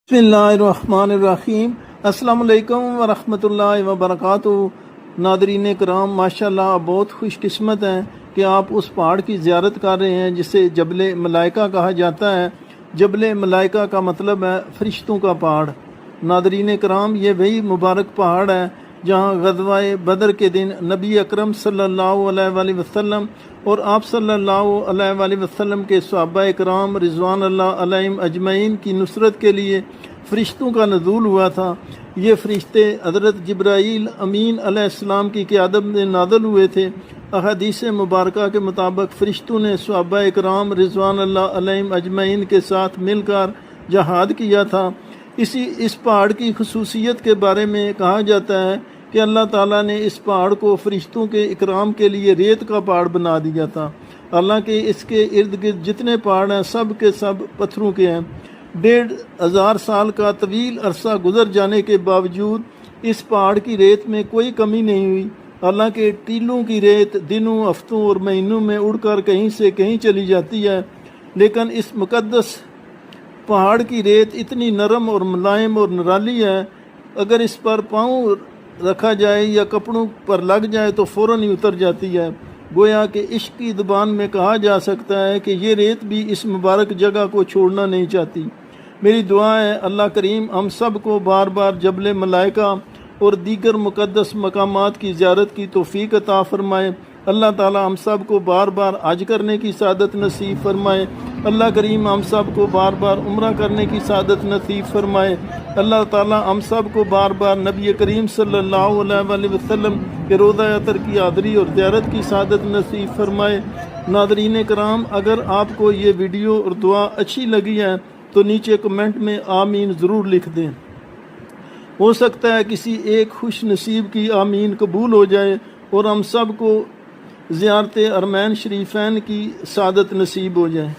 बिस्मिल्लाहिर्रहमानिर्रहीम। अस्सलाम वालेकुम वरहमतुल्लाहि वबरकातुहू। नादरीन करام، माशाल्लाह आप बहुत खुश किस्मत हैं कि आप उस पहाड़ की ज़ियारत कर रहे हैं जिसे जबल मलाइका कहा जाता है। जबल मलाइका का मतलब है फरिश्तों का पहाड़। नादरीन करام, ये वही मुबारक पहाड़ है जहाँ ग़ज़वा बदर के दिन नबी अकरम सल्लल्लाहु अलैहि वसल्लम और आप सल्लल्लाहु अलैहि वसल्लम के सहाबा कराम रिज़वानुल्लाह अलैहिम अजमईन की नुसरत के लिए फ़रिश्तों का नज़ूल हुआ था। ये फ़रिश्ते हज़रत जिब्राईल अमीन अलैहिस्सलाम की क़यादत में नाज़िल हुए थे। अहादीस मुबारका के मुताबिक फ़रिश्तों ने सहाबा कराम रिज़वानुल्लाह अलैहिम अजमईन के साथ मिलकर जहाद किया था। इस पहाड़ की खुसूसियत के बारे में कहा जाता है कि अल्लाह ताला ने इस पहाड़ को फ़रिश्तों के इकराम के लिए रेत का पहाड़ बना दिया था। हालांकि इसके इर्द गिर्द जितने पहाड़ हैं सब के सब पत्थरों के हैं। 1500 साल का तवील अरसा गुजर जाने के बावजूद इस पहाड़ की रेत में कोई कमी नहीं हुई। हालांकि टीलों की रेत दिनों, हफ्तों और महीनों में उड़कर कहीं से कहीं चली जाती है, लेकिन इस मुक़द्दस पहाड़ की रेत इतनी नरम और मुलायम और निराली है, अगर इस पर पाँव रखा जाए या कपड़ों पर लग जाए तो फ़ौरन ही उतर जाती है। गोया कि इश्क की ज़ुबान में कहा जा सकता है कि ये रेत भी इस मुबारक जगह को छोड़ना नहीं चाहती। मेरी दुआ है अल्लाह करीम हम सब को बार बार जबल मलाइका और दीगर मुक़द्दस मकामात की ज़ियारत की तौफ़ीक अता फ़रमाए। अल्लाह ताला हम सब को बार बार हज करने की सादत नसीब फरमाए। अल्लाह करीम हम सब को बार बार उम्रा करने की सादत नसीब फरमाए। अल्लाह ताला हम सब को बार बार नबी करीम सल्लल्लाहु अलैहि वसल्लम के रोज़ा अतर की हाज़री और ज़ियारत की सादत नसीब फरमाए। नादरीन कराम, अगर आपको ये वीडियो और दुआ अच्छी लगी है तो नीचे कमेंट में आमीन ज़रूर लिख दें। हो सकता है किसी एक खुश नसीब की आमीन कबूल हो जाए और हम सब को ज़ियारत हरमैन शरीफैन की सादत नसीब हो जाए।